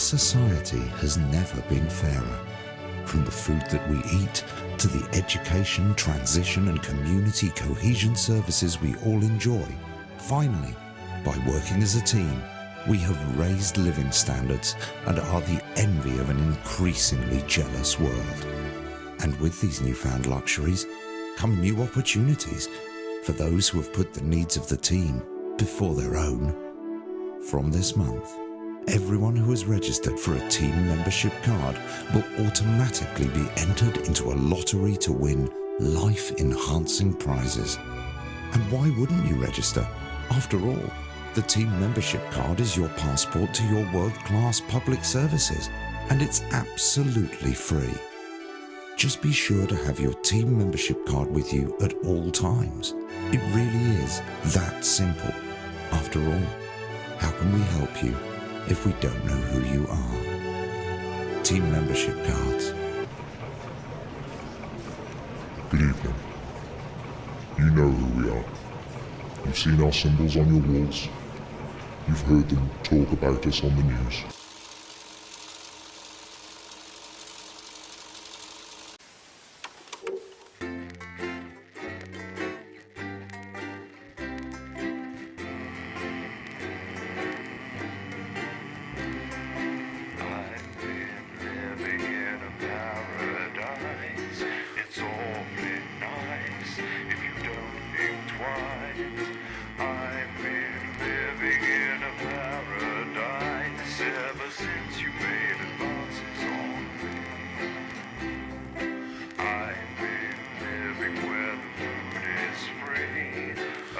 society has never been fairer. From the food that we eat to the education, transition and community cohesion services we all enjoy, finally, by working as a team, we have raised living standards and are the envy of an increasingly jealous world. And with these newfound luxuries come new opportunities for those who have put the needs of the team before their own. From this month, everyone who is registered for a team membership card will automatically be entered into a lottery to win life-enhancing prizes. And why wouldn't you register? After all, the team membership card is your passport to your world-class public services, and it's absolutely free. Just be sure to have your team membership card with you at all times. It really is that simple. After all, how can we help you if we don't know who you are? Team membership cards. Good evening. You know who we are. You've seen our symbols on your walls. You've heard them talk about us on the news.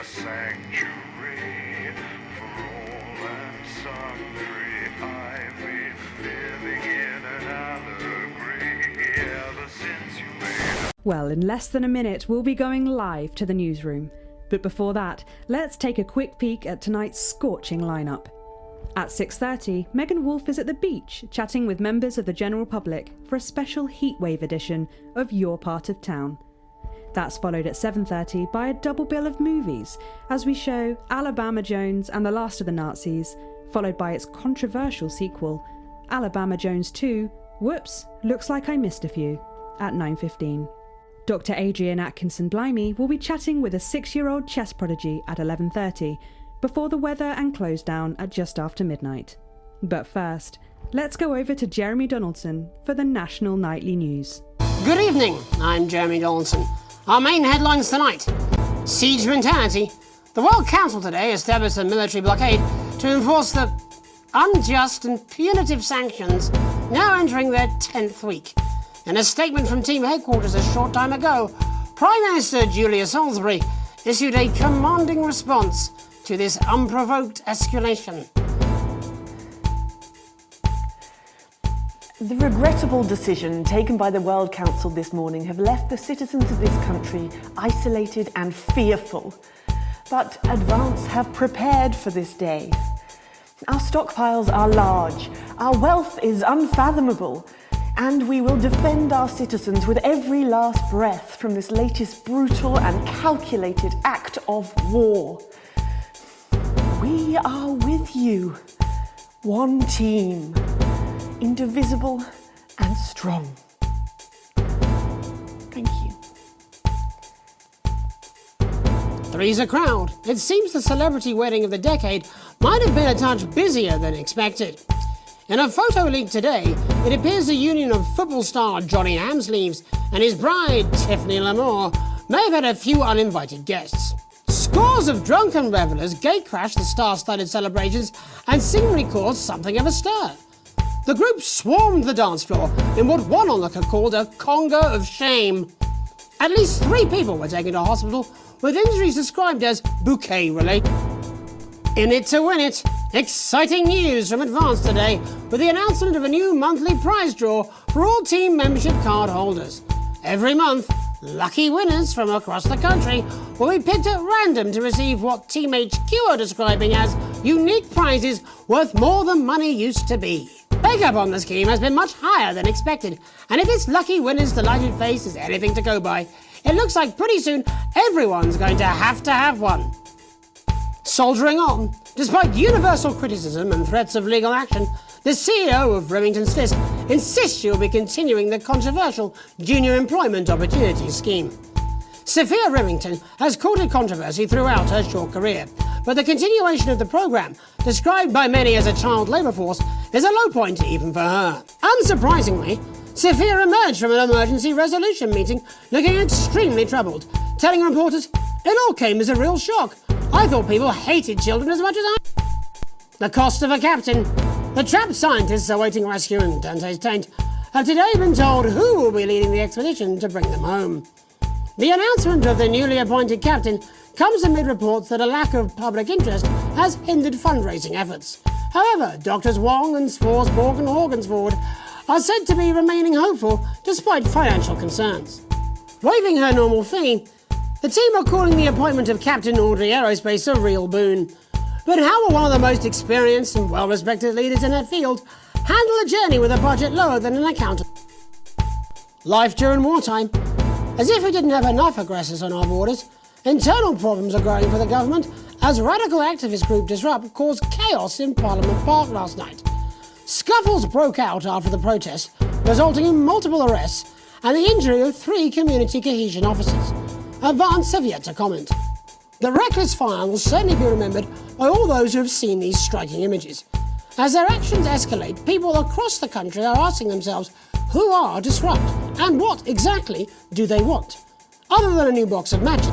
Sanctuary for all and sundry. I've been living in an allegory ever since you made. Well, in less than a minute, we'll be going live to the newsroom. But before that, let's take a quick peek at tonight's scorching lineup. At 6:30, Megan Wolfe is at the beach chatting with members of the general public for a special heatwave edition of Your Part of Town. That's followed at 7:30 by a double bill of movies as we show Alabama Jones and the Last of the Nazis, followed by its controversial sequel, Alabama Jones 2, Whoops, Looks Like I Missed a Few, at 9:15. Dr. Adrian Atkinson Blimey will be chatting with a 6-year-old chess prodigy at 11:30, before the weather and close down at just after midnight. But first, let's go over to Jeremy Donaldson for the National Nightly News. Good evening, I'm Jeremy Donaldson. Our main headlines tonight. Siege mentality. The World Council today established a military blockade to enforce the unjust and punitive sanctions now entering their 10th week. In a statement from team headquarters a short time ago, Prime Minister Julia Salisbury issued a commanding response to this unprovoked escalation. The regrettable decision taken by the World Council this morning have left the citizens of this country isolated and fearful. But Advance have prepared for this day. Our stockpiles are large, our wealth is unfathomable, and we will defend our citizens with every last breath from this latest brutal and calculated act of war. We are with you, one team. Indivisible and strong. Thank you. Three's a crowd. It seems the celebrity wedding of the decade might have been a touch busier than expected. In a photo leaked today, it appears the union of football star Johnny Hamsleeves and his bride, Tiffany Lamour, may have had a few uninvited guests. Scores of drunken revelers gatecrashed the star-studded celebrations and seemingly caused something of a stir. The group swarmed the dance floor in what one onlooker called a Congo of shame. At least 3 people were taken to hospital with injuries described as bouquet-related. In it to win it, exciting news from Advance today with the announcement of a new monthly prize draw for all team membership card holders. Every month, lucky winners from across the country will be picked at random to receive what Team HQ are describing as unique prizes worth more than money used to be. Take-up on the scheme has been much higher than expected, and if its lucky winner's delighted face is anything to go by, it looks like pretty soon everyone's going to have one. Soldiering on, despite universal criticism and threats of legal action, the CEO of Remington's Fist insists she'll be continuing the controversial Junior Employment Opportunities Scheme. Sophia Remington has courted controversy throughout her short career, but the continuation of the programme, described by many as a child labour force, is a low point even for her. Unsurprisingly, Sophia emerged from an emergency resolution meeting looking extremely troubled, telling reporters, "It all came as a real shock. I thought people hated children as much as I..." The cost of a captain. The trapped scientists awaiting rescue in Dante's Taint have today been told who will be leading the expedition to bring them home. The announcement of the newly appointed captain comes amid reports that a lack of public interest has hindered fundraising efforts. However, Doctors Wong and Sforsborg and Horgensford are said to be remaining hopeful despite financial concerns. Waiving her normal fee, the team are calling the appointment of Captain Audrey Aerospace a real boon. But how will one of the most experienced and well-respected leaders in her field handle a journey with a budget lower than an accountant? Life during wartime. As if we didn't have enough aggressors on our borders, internal problems are growing for the government as radical activist group Disrupt caused chaos in Parliament Park last night. Scuffles broke out after the protest, resulting in multiple arrests and the injury of 3 community cohesion officers. Advance have yet to comment. The reckless fire will certainly be remembered by all those who have seen these striking images. As their actions escalate, people across the country are asking themselves, who are Disrupt and what exactly do they want, other than a new box of matches?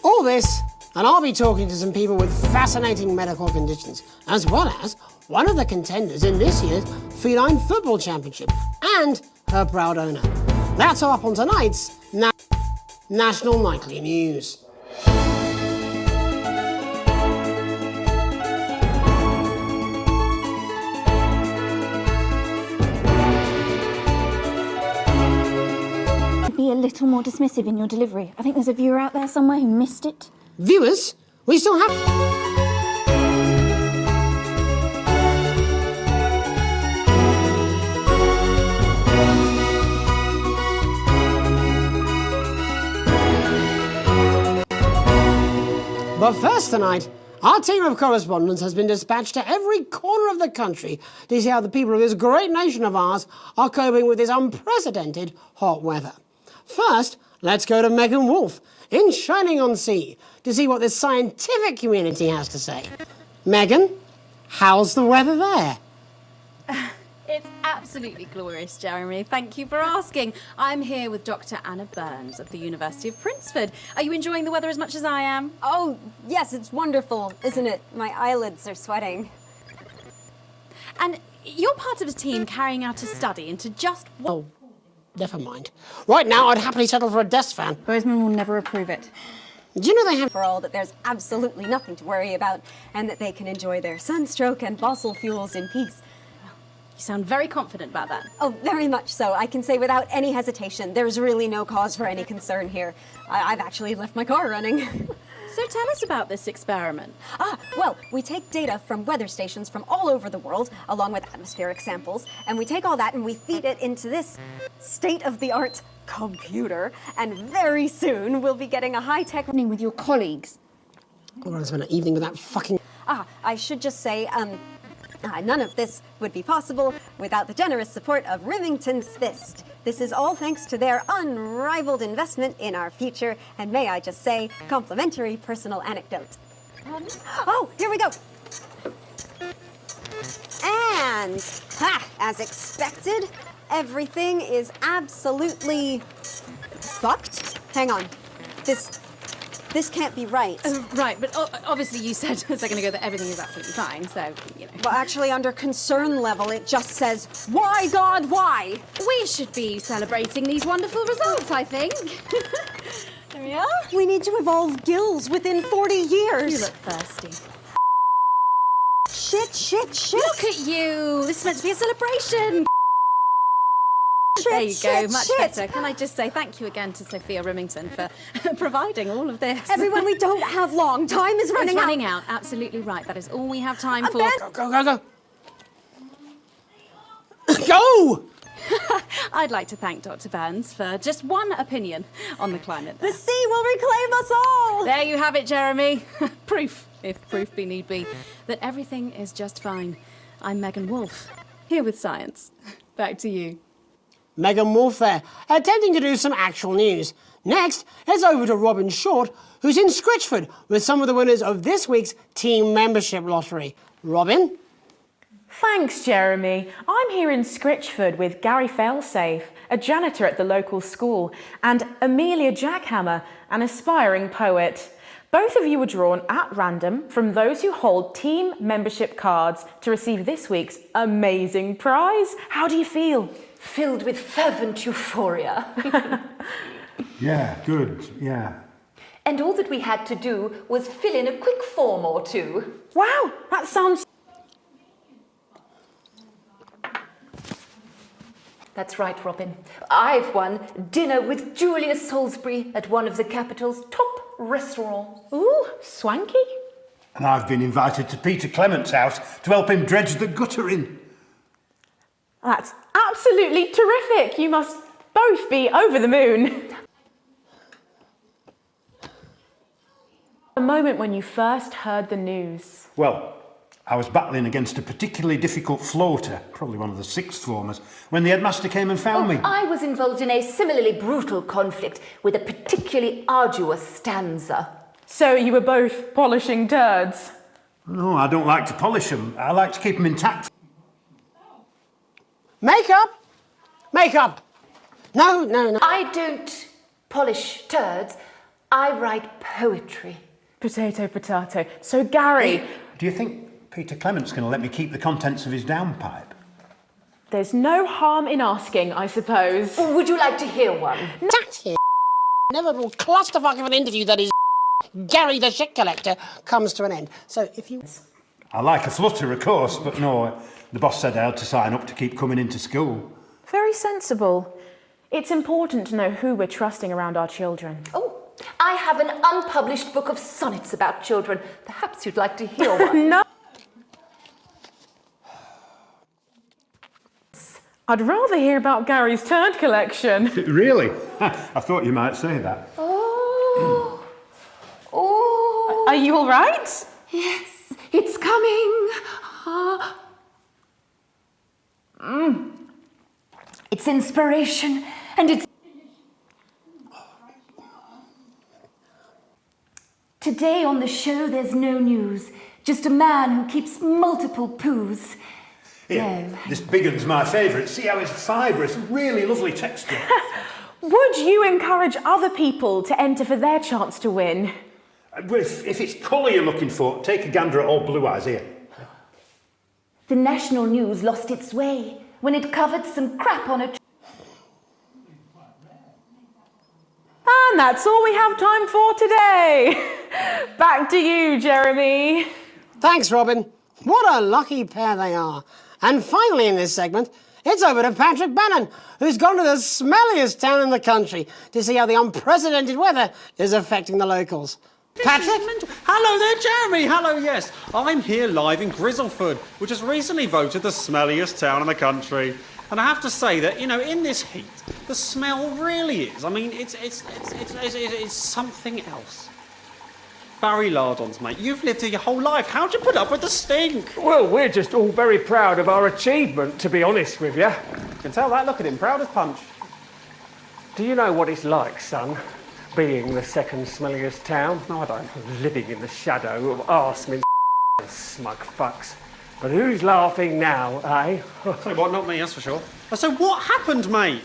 All this, and I'll be talking to some people with fascinating medical conditions, as well as one of the contenders in this year's Feline Football Championship and her proud owner. That's all up on tonight's National Nightly News. Be a little more dismissive in your delivery. I think there's a viewer out there somewhere who missed it. Viewers? We still have... But first tonight, our team of correspondents has been dispatched to every corner of the country to see how the people of this great nation of ours are coping with this unprecedented hot weather. First, let's go to Megan Wolf in Shining-on-Sea to see what the scientific community has to say. Megan, how's the weather there? It's absolutely glorious, Jeremy. Thank you for asking. I'm here with Dr. Anna Burns of the University of Princeford. Are you enjoying the weather as much as I am? Oh, yes, it's wonderful, isn't it? My eyelids are sweating. And you're part of a team carrying out a study into just what... Oh, never mind. Right now, I'd happily settle for a desk fan. Bozeman will never approve it. Do you know they have... For all that there's absolutely nothing to worry about, and that they can enjoy their sunstroke and fossil fuels in peace. You sound very confident about that. Oh, very much so. I can say without any hesitation, there's really no cause for any concern here. I've actually left my car running. So tell us about this experiment. Well, we take data from weather stations from all over the world, along with atmospheric samples, and we take all that and we feed it into this state-of-the-art computer, and very soon we'll be getting a high-tech... With your colleagues. We're going to spend an evening with that fucking... I should just say, none of this would be possible without the generous support of Remington's Fist. This is all thanks to their unrivaled investment in our future, and may I just say, complimentary personal anecdote. Oh, here we go. And, as expected, everything is absolutely fucked. Hang on. This can't be right. Right, but obviously you said a second ago that everything is absolutely fine, so, you know. Well, actually, under concern level, it just says, why, God, why? We should be celebrating these wonderful results, I think. Yeah? We need to evolve gills within 40 years. You look thirsty. Shit. Look at you! This is meant to be a celebration! There you go, much better. Can I just say thank you again to Sophia Remington for providing all of this. Everyone, we don't have long. Time is running out. It's running out, absolutely right. That is all we have time for. Go. Go! I'd like to thank Dr. Burns for just one opinion on the climate. The sea will reclaim us all! There you have it, Jeremy. Proof, if proof be need be, that everything is just fine. I'm Megan Wolf, here with science. Back to you. Megan Wolf there, attempting to do some actual news. Next, it's over to Robin Short, who's in Scritchford with some of the winners of this week's team membership lottery. Robin? Thanks, Jeremy. I'm here in Scritchford with Gary Failsafe, a janitor at the local school, and Amelia Jackhammer, an aspiring poet. Both of you were drawn at random from those who hold team membership cards to receive this week's amazing prize. How do you feel? Filled with fervent euphoria. Yeah, good, yeah. And all that we had to do was fill in a quick form or two. Wow, that sounds... That's right, Robin. I've won dinner with Julius Salisbury at one of the capital's top restaurants. Ooh, swanky. And I've been invited to Peter Clement's house to help him dredge the gutter in. That's absolutely terrific. You must both be over the moon. The moment when you first heard the news. Well, I was battling against a particularly difficult floater, probably one of the sixth formers, when the headmaster came and found me. I was involved in a similarly brutal conflict with a particularly arduous stanza. So you were both polishing turds? No, I don't like to polish them. I like to keep them intact. Makeup? Makeup. No. I don't polish turds. I write poetry. Potato, potato. So Gary... Do you think Peter Clement's going to let me keep the contents of his downpipe? There's no harm in asking, I suppose. Would you like to hear one? That here inevitable clusterfuck of an interview that is Gary the shit collector comes to an end. So if you... I like a flutter, of course, but no, the boss said I had to sign up to keep coming into school. Very sensible. It's important to know who we're trusting around our children. Oh, I have an unpublished book of sonnets about children. Perhaps you'd like to hear one. No. I'd rather hear about Gary's turd collection. Really? I thought you might say that. Oh. Are you all right? Yes, it's coming. It's inspiration, and it's... Today on the show, there's no news. Just a man who keeps multiple poos. Here, No. this big one's my favourite. See how it's fibrous, really lovely texture. Would you encourage other people to enter for their chance to win? Well, if it's colour you're looking for, take a gander at old Blue Eyes here. The national news lost its way when it covered some crap on a... And that's all we have time for today. Back to you, Jeremy. Thanks, Robin. What a lucky pair they are. And finally in this segment, it's over to Patrick Bannon, who's gone to the smelliest town in the country to see how the unprecedented weather is affecting the locals. Patrick? Hello there, Jeremy. Hello, yes. I'm here live in Grizzleford, which has recently voted the smelliest town in the country. And I have to say that, you know, in this heat, the smell really is. I mean, it's something else. Barry Lardons, mate, you've lived here your whole life. How'd you put up with the stink? Well, we're just all very proud of our achievement, to be honest with you. You can tell that. Look at him, proud as punch. Do you know what it's like, son, being the second smelliest town? No, I don't. Living in the shadow of arsemen smug fucks. But who's laughing now, eh? Tell you what, not me, that's for sure. So what happened, mate?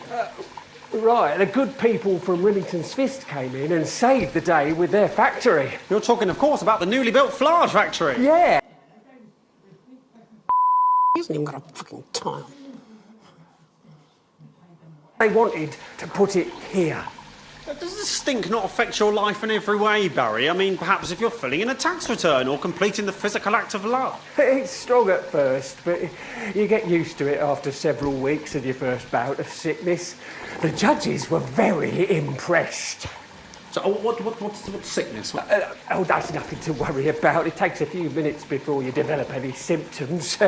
Right, the good people from Remington's Fist came in and saved the day with their factory. You're talking, of course, about the newly built flour factory. Yeah. He hasn't even got a fucking tile. They wanted to put it here. Does the stink not affect your life in every way, Barry? I mean, perhaps if you're filling in a tax return or completing the physical act of love. It's strong at first, but you get used to it after several weeks of your first bout of sickness. The judges were very impressed. So, what's sickness? Oh, that's nothing to worry about. It takes a few minutes before you develop any symptoms.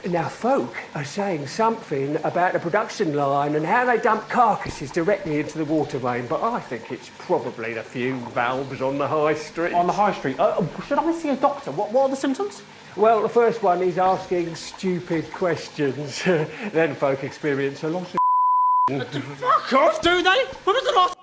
Now, folk are saying something about the production line and how they dump carcasses directly into the water main, but I think it's probably the few valves on the high street. On the high street? Should I see a doctor? What are the symptoms? Well, the first one is asking stupid questions. Then folk experience a lot of Fuck off, do they? When was the last...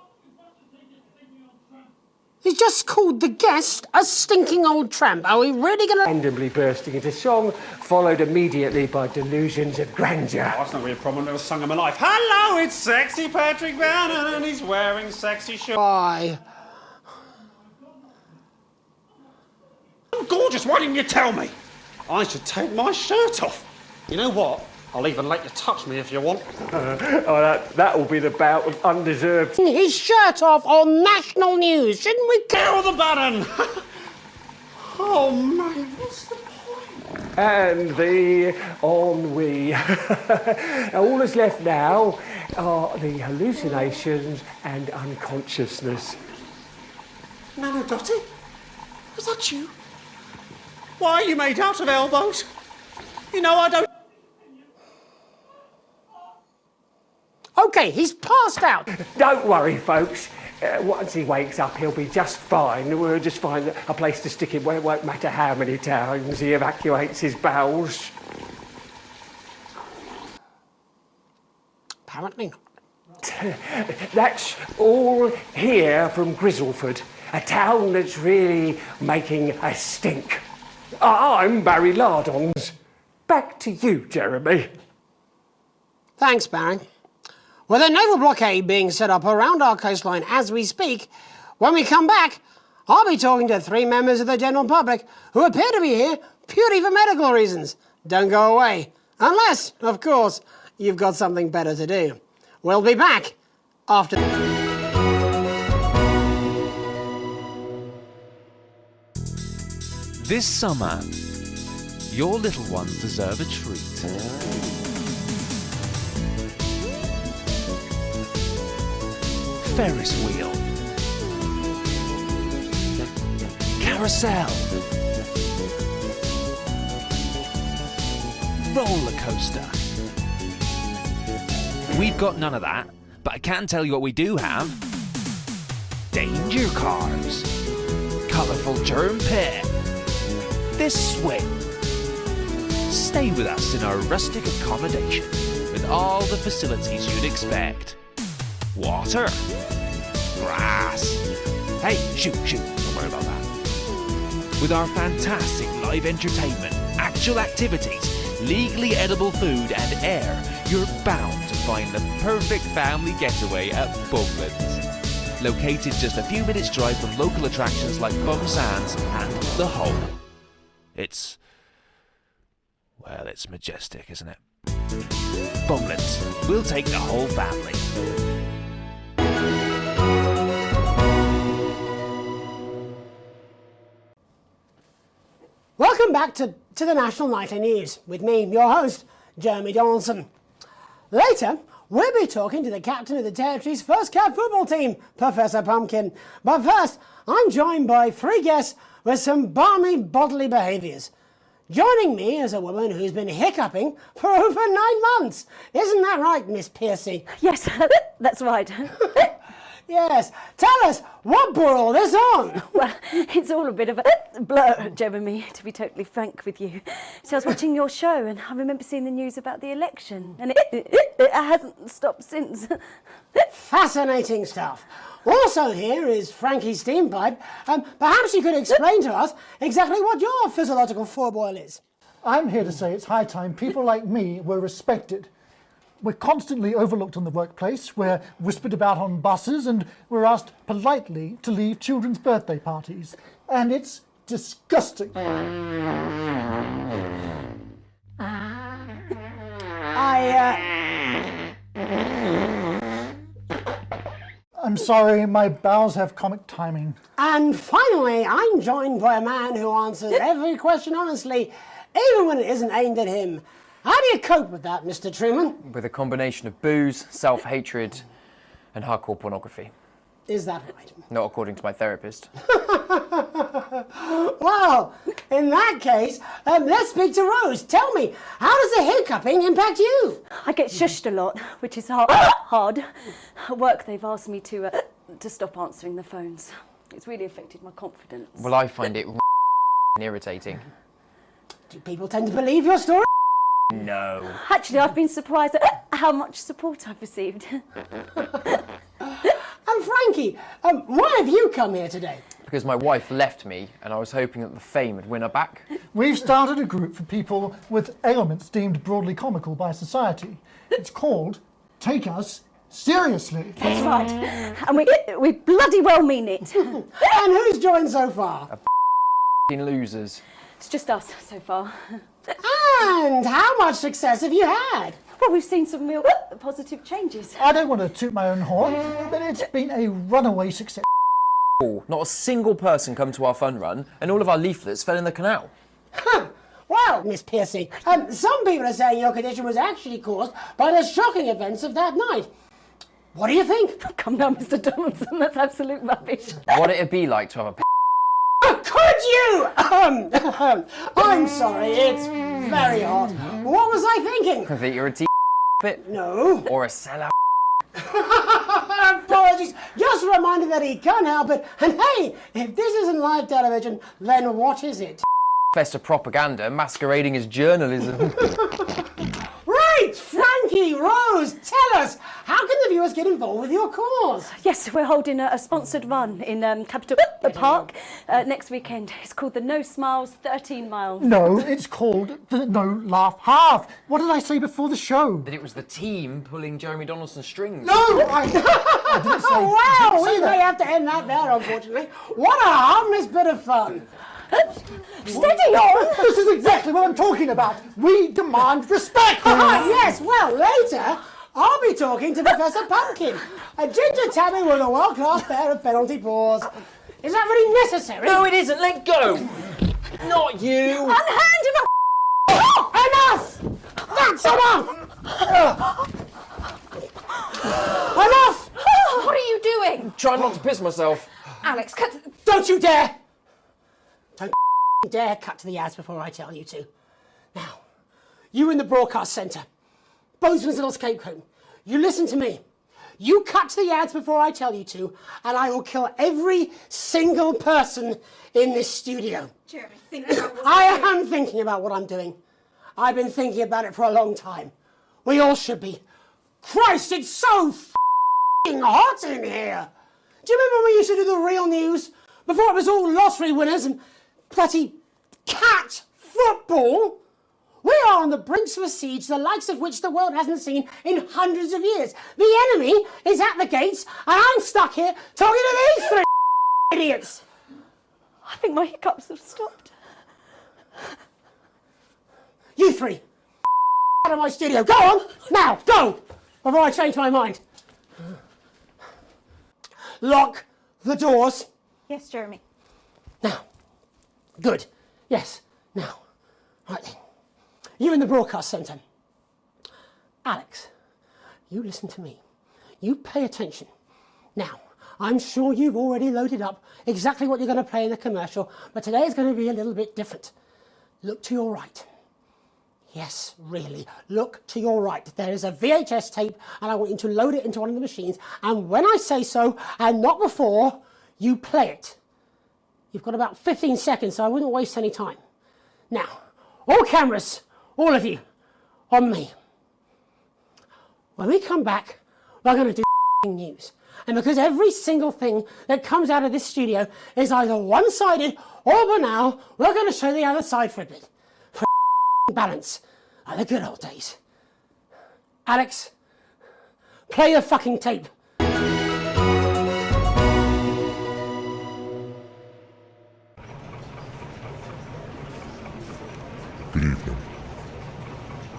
He just called the guest a stinking old tramp. Are we really gonna... randomly bursting into song, followed immediately by delusions of grandeur. Oh, that's not really a problem. I've never sung in my life. Hello, it's sexy Patrick Bannon and he's wearing sexy shorts. Why? I'm gorgeous. Why didn't you tell me? I should take my shirt off. You know what? I'll even let you touch me if you want. That will be the bout of undeserved... His shirt off on national news, shouldn't we? Kill the button! Oh, mate, what's the point? And the ennui. All that's left now are the hallucinations and unconsciousness. Nana Dotty? Was that you? Why are you made out of elbows? You know I don't... OK, he's passed out. Don't worry, folks. Once he wakes up, he'll be just fine. We'll just find a place to stick him where it won't matter how many times he evacuates his bowels. Apparently not. That's all here from Grizzleford, a town that's really making a stink. I'm Barry Lardons. Back to you, Jeremy. Thanks, Barry. With a naval blockade being set up around our coastline as we speak, when we come back, I'll be talking to 3 members of the general public who appear to be here purely for medical reasons. Don't go away. Unless, of course, you've got something better to do. We'll be back after... This summer, your little ones deserve a treat. Ferris wheel, carousel, roller coaster. We've got none of that, but I can tell you what we do have. Danger cars, colourful germ pit, this swing. Stay with us in our rustic accommodation with all the facilities you'd expect. Water, grass. Hey, shoot, don't worry about that. With our fantastic live entertainment, actual activities, legally edible food and air, you're bound to find the perfect family getaway at Bumlands. Located just a few minutes drive from local attractions like Bum Sands and The Hole. It's majestic, isn't it? Bumlands, we'll take the whole family. Welcome back to the National Nightly News with me, your host, Jeremy Donaldson. Later, we'll be talking to the captain of the territory's first cat football team, Professor Pumpkin. But first, I'm joined by 3 guests with some balmy bodily behaviours. Joining me is a woman who's been hiccuping for over 9 months. Isn't that right, Miss Piercy? Yes, that's right. Yes. Tell us, what brought all this on? Well, it's all a bit of a blur, Jeremy, to be totally frank with you. So I was watching your show and I remember seeing the news about the election and it hasn't stopped since. Fascinating stuff. Also here is Frankie Steampipe. Perhaps you could explain to us exactly what your physiological fourboil is. I'm here to say it's high time people like me were respected. We're constantly overlooked in the workplace, we're whispered about on buses, and we're asked politely to leave children's birthday parties. And it's disgusting. I'm sorry, my bowels have comic timing. And finally, I'm joined by a man who answers every question honestly, even when it isn't aimed at him. How do you cope with that, Mr. Truman? With a combination of booze, self-hatred, and hardcore pornography. Is that right? Not according to my therapist. Well, in that case, let's speak to Rose. Tell me, how does the hiccuping impact you? I get shushed a lot, which is hard. At work, they've asked me to stop answering the phones. It's really affected my confidence. Well, I find it irritating. Do people tend to believe your story? No. Actually, I've been surprised at how much support I've received. And Frankie, why have you come here today? Because my wife left me and I was hoping that the fame would win her back. We've started a group for people with ailments deemed broadly comical by society. It's called Take Us Seriously. That's right. And we bloody well mean it. And who's joined so far? Losers. It's just us so far. And how much success have you had? Well, we've seen some real positive changes. I don't want to toot my own horn, but it's been a runaway success. Not a single person come to our fun run, and all of our leaflets fell in the canal. Well, Miss Piercy, some people are saying your condition was actually caused by the shocking events of that night. What do you think? Oh, come now, Mr. Donaldson, that's absolute rubbish. What it'd be like to have a Could you? I'm sorry, it's very hot. What was I thinking? that you're a bit? No. Or a sellout? Apologies. Just a reminder that he can't help it. And hey, if this isn't live television, then what is it? Fest of propaganda masquerading as journalism. Right, Frankie, Rose, tell us, how can the viewers get involved with your cause? Yes, we're holding a sponsored run in Capital Park next weekend. It's called the No Smiles 13 Miles. No, it's called the No Laugh Half. What did I say before the show? That it was the team pulling Jeremy Donaldson's strings. No, I didn't say. Wow, we say may that. have to end that there, unfortunately. What a harmless bit of fun. Steady on! This is exactly what I'm talking about. We demand respect. Yes, well, later, I'll be talking to Professor Pumpkin, a ginger tabby with a world-class pair of penalty paws. Is that really necessary? No, it isn't. Let go. Not you. Unhand him! Enough! That's enough! Enough! What are you doing? Try not to piss myself. Alex, cut. Don't you dare! Don't dare cut to the ads before I tell you to. Now, you in the broadcast centre, Bozeman's little scapegoat, you listen to me. You cut to the ads before I tell you to, and I will kill every single person in this studio. Jeremy, think about what I am thinking about what I'm doing. I've been thinking about it for a long time. We all should be. Christ, it's so f***ing hot in here. Do you remember when we used to do the real news? Before it was all lottery winners and bloody cat football? We are on the brinks of a siege, the likes of which the world hasn't seen in hundreds of years. The enemy is at the gates, and I'm stuck here talking to these three idiots. I think my hiccups have stopped. You three, out of my studio. Go on, now, go, before I change my mind. Lock the doors. Yes, Jeremy. Now. Good. Yes. Now. Right then. You in the broadcast centre. Alex, you listen to me. You pay attention. Now, I'm sure you've already loaded up exactly what you're going to play in the commercial, but today is going to be a little bit different. Look to your right. Yes, really. Look to your right. There is a VHS tape, and I want you to load it into one of the machines, and when I say so, and not before, you play it. You've got about 15 seconds, so I wouldn't waste any time. Now, all cameras, all of you, on me. When we come back, we're going to do news. And because every single thing that comes out of this studio is either one-sided or banal, we're going to show the other side for a bit. For balance, like the good old days. Alex, play the fucking tape. Good evening.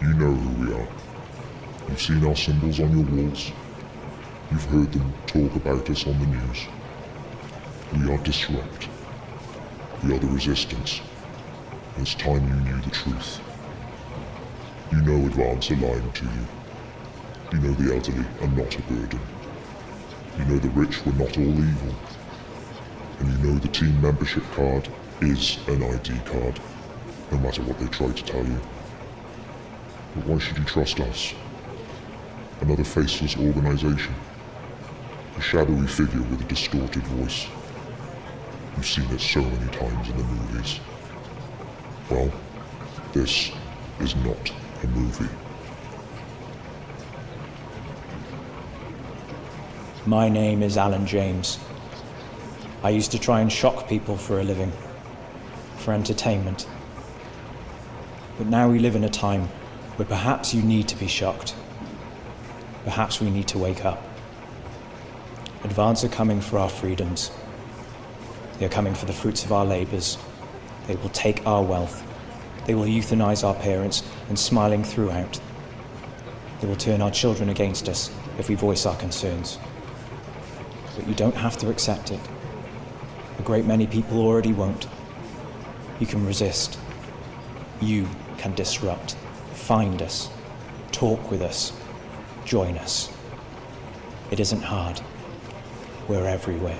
You know who we are. You've seen our symbols on your walls. You've heard them talk about us on the news. We are Disrupt. We are the Resistance. It's time you knew the truth. You know Advance are lying to you. You know the elderly are not a burden. You know the rich were not all evil. And you know the team membership card is an ID card, no matter what they try to tell you. But why should you trust us? Another faceless organization. A shadowy figure with a distorted voice. You've seen it so many times in the movies. Well, This is not a movie. My name is Alan James. I used to try and shock people for a living, for entertainment. But now we live in a time where perhaps you need to be shocked. Perhaps we need to wake up. Advance are coming for our freedoms. They are coming for the fruits of our labours. They will take our wealth. They will euthanize our parents and smiling throughout. They will turn our children against us if we voice our concerns. But you don't have to accept it. A great many people already won't. You can resist. You can disrupt. Find us. Talk with us. Join us. It isn't hard. We're everywhere.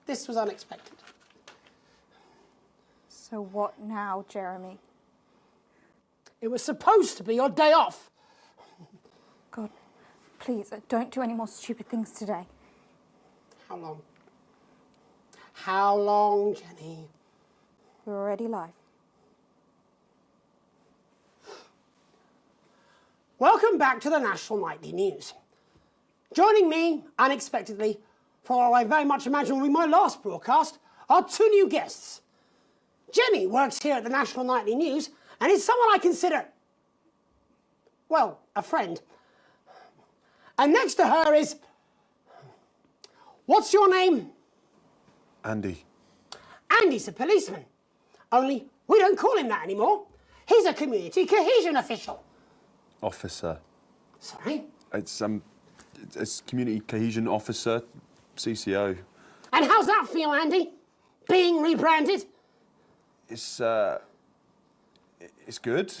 This was unexpected. So what now, Jeremy? It was supposed to be your day off. God, please, don't do any more stupid things today. How long? How long, Jenny? We're already live. Welcome back to the National Nightly News. Joining me, unexpectedly, for what I very much imagine will be my last broadcast, are two new guests. Jenny works here at the National Nightly News and is someone I consider, well, a friend. And next to her is... What's your name? Andy. Andy's a policeman. Only we don't call him that anymore. He's a community cohesion official. Officer. Sorry? It's community cohesion officer, CCO. And how's that feel, Andy? Being rebranded? It's good.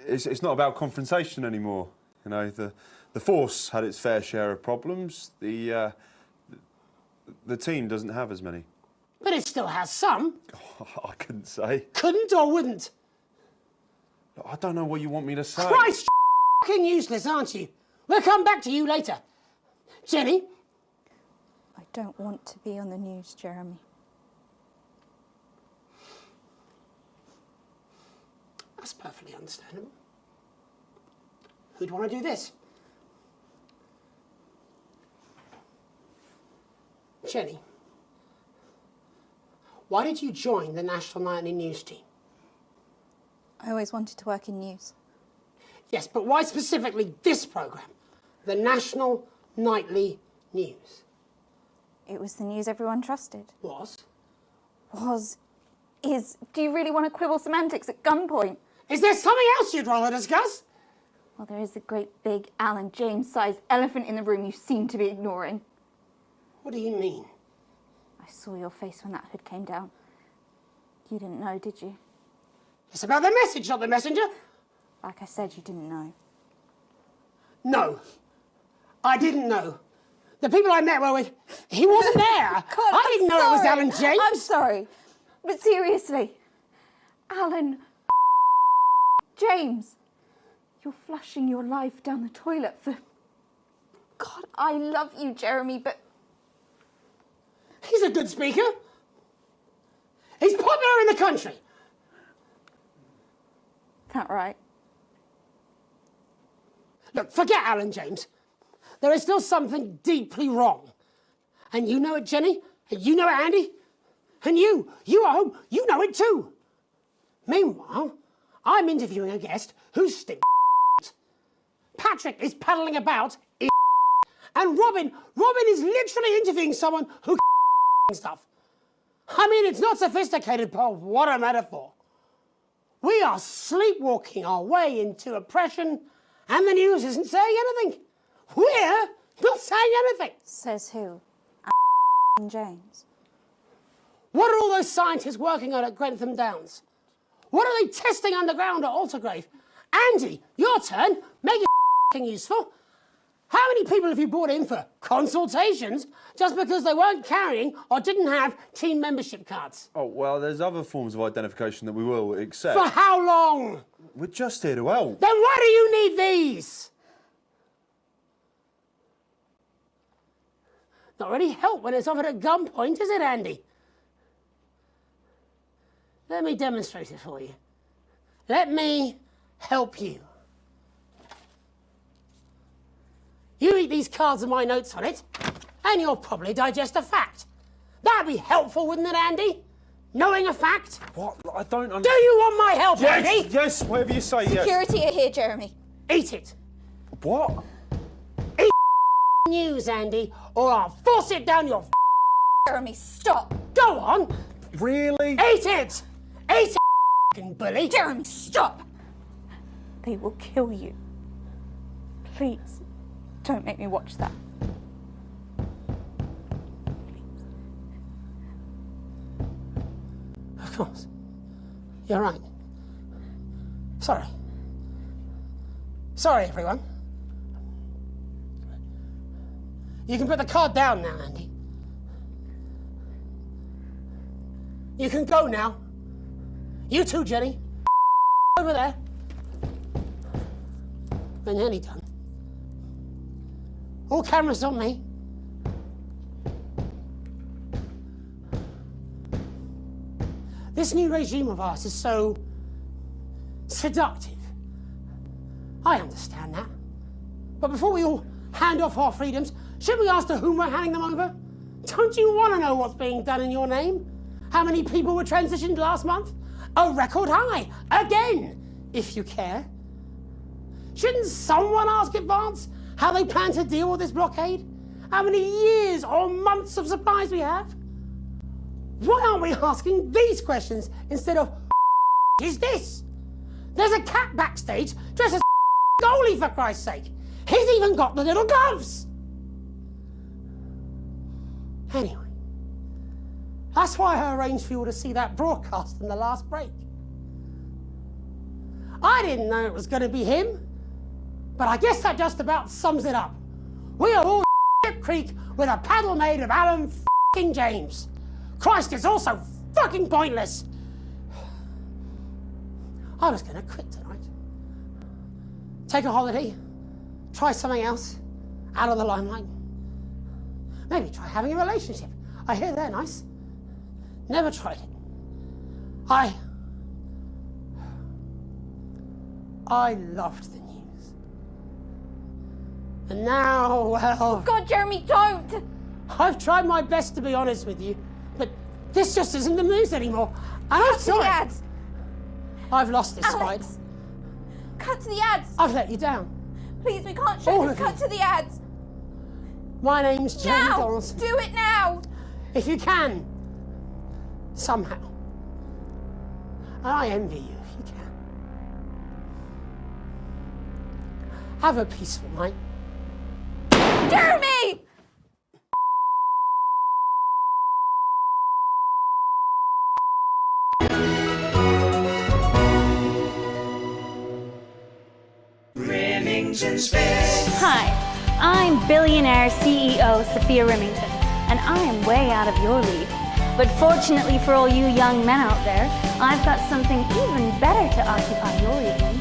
it's not about confrontation anymore. You know, the force had its fair share of problems. The team doesn't have as many. But it still has some. I couldn't say. Couldn't or wouldn't? I don't know what you want me to say. Christ, f***ing useless, aren't you? We'll come back to you later. Jenny? I don't want to be on the news, Jeremy. That's perfectly understandable. Who'd want to do this? Jenny, why did you join the National Nightly News team? I always wanted to work in news. Yes, but why specifically this programme? The National Nightly News. It was the news everyone trusted. Was? Is. Do you really want to quibble semantics at gunpoint? Is there something else you'd rather discuss? Well, there is a great big Alan James-sized elephant in the room you seem to be ignoring. What do you mean? I saw your face when that hood came down. You didn't know, did you? It's about the message, not the messenger. Like I said, you didn't know. No, I didn't know. The people I met were with... He wasn't there. God, I didn't know it was Alan James. I'm sorry. But seriously, Alan James, you're flushing your life down the toilet for... God, I love you, Jeremy, but... He's a good speaker. He's popular in the country. That right? Look, forget Alan James. There is still something deeply wrong. And you know it, Jenny. And you know it, Andy. And you at home, you know it too. Meanwhile, I'm interviewing a guest who's stick. Patrick is paddling about in and Robin is literally interviewing someone who stuff. I mean, it's not sophisticated, but what a metaphor. We are sleepwalking our way into oppression, and the news isn't saying anything. We're not saying anything. Says who? Alan James. What are all those scientists working on at Grantham Downs? What are they testing underground at Aldergrave? Andy, your turn. Make it useful. How many people have you brought in for consultations just because they weren't carrying or didn't have team membership cards? Oh, well, there's other forms of identification that we will accept. For how long? We're just here to help. Then why do you need these? Not really help when it's offered at gunpoint, is it, Andy? Let me demonstrate it for you. Let me help you. You read these cards with my notes on it, and you'll probably digest a fact. That'd be helpful, wouldn't it, Andy? Knowing a fact? What? I don't understand. Do you want my help, Yes, Andy? yes, whatever you say, yes. Security are here, Jeremy. Eat it. What? Eat news, Andy, or I'll force it down your Jeremy, stop. Go on. Really? Eat it. Eat it, bully. Jeremy, stop. They will kill you. Please, don't make me watch that. Of course. You're right. Sorry. Sorry, everyone. You can put the card down now, Andy. You can go now. You too, Jenny. Over there. We're nearly done. All cameras on me. This new regime of ours is so seductive. I understand that. But before we all hand off our freedoms, should we ask to whom we're handing them over? Don't you want to know what's being done in your name? How many people were transitioned last month? A record high. Again, if you care. Shouldn't someone ask Advance how they plan to deal with this blockade? How many years or months of supplies we have? Why aren't we asking these questions instead of is this? There's a cat backstage dressed as goalie, for Christ's sake. He's even got the little gloves. Anyway, that's why I arranged for you to see that broadcast in the last break. I didn't know it was going to be him, but I guess that just about sums it up. We are all Ship Creek with a paddle made of Alan James. Christ, it's all so fucking pointless. I was going to quit tonight. Take a holiday. Try something else. Out of the limelight. Maybe try having a relationship. I hear they're nice. Never tried it. I loved the news. And now, well... God, Jeremy, don't! I've tried my best to be honest with you, but this just isn't the news anymore. And I'm sorry. Cut to the ads. I've lost this Alex, fight. Cut to the ads. I've let you down. Please, we can't show All this. of you. Cut to the ads. My name's Jeremy Now! Donaldson. Do it now! If you can, somehow. And I envy you if you can. Have a peaceful night. Jeremy! Remington's Fist. Hi, I'm billionaire CEO Sophia Remington, and I am way out of your league. But fortunately for all you young men out there, I've got something even better to occupy your evenings.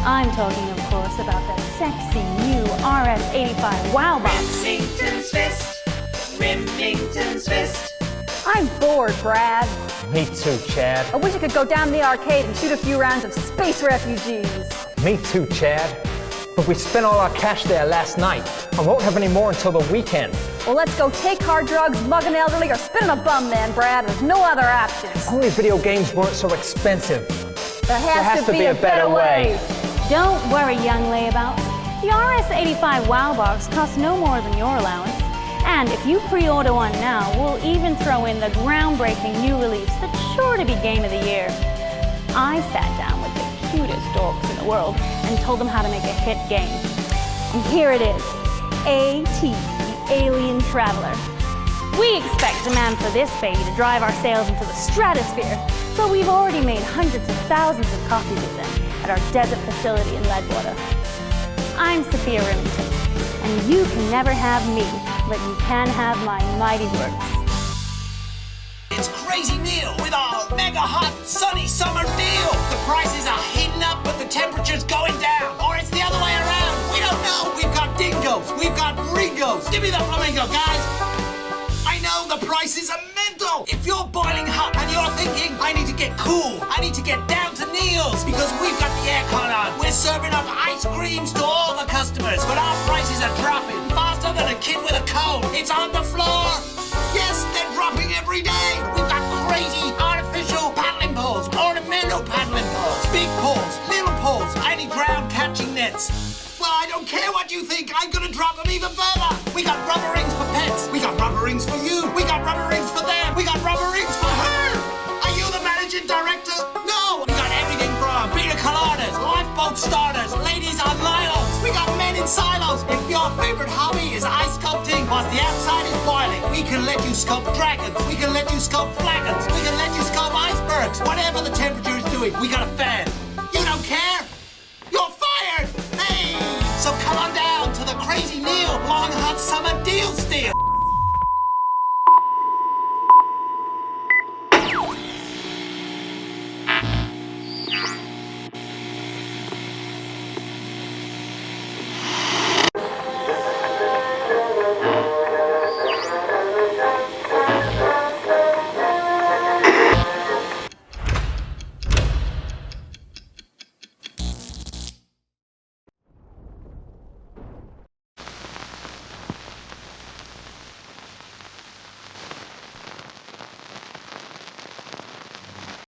I'm talking, of course, about the sexy new RS-85 Wow Box. Remington's Fist. Remington's Fist. I'm bored, Brad. Me too, Chad. I wish I could go down the arcade and shoot a few rounds of space refugees. Me too, Chad. But we spent all our cash there last night and won't have any more until the weekend. Well, let's go take hard drugs, mug an elderly, or spin on a bum, then, Brad. There's no other options. Only video games weren't so expensive. There has to be a better way. Don't worry, young layabouts. The RS-85 Wow Box costs no more than your allowance. And if you pre-order one now, we'll even throw in the groundbreaking new release that's sure to be Game of the Year. I sat down with the cutest dorks in the world and told them how to make a hit game. And here it is, A.T., the Alien Traveler. We expect demand for this baby to drive our sales into the stratosphere, so we've already made hundreds of thousands of copies of them at our desert facility in Leadwater. I'm Sophia Remington, and you can never have me, but you can have my mighty works. It's Crazy Neil with our mega hot sunny summer deal. The prices are heating up, but the temperature's going down. Or it's the other way around. We don't know. We've got dingoes. We've got ringos. Give me the flamingo, guys. the prices are mental. If you're boiling hot and you're thinking, I need to get cool, I need to get down to Neil's because we've got the aircon on. We're serving up ice creams to all the customers, but our prices are dropping faster than a kid with a cold. It's on the floor. Yes, they're dropping every day. We've got crazy artificial paddling poles, ornamental paddling poles, big poles, little poles, tiny ground catching nets. Well, I don't care what you think. I'm gonna drop them even further. We got rubber rings for pets. We got rubber rings for you. We got rubber rings for them. We got rubber rings for her. Are you the managing director? No. We got everything from pina coladas, lifeboat starters, ladies on lilos. We got men in silos. If your favorite hobby is ice sculpting whilst the outside is boiling, we can let you sculpt dragons. We can let you sculpt flagons. We can let you sculpt icebergs. Whatever the temperature is doing, we got a fan.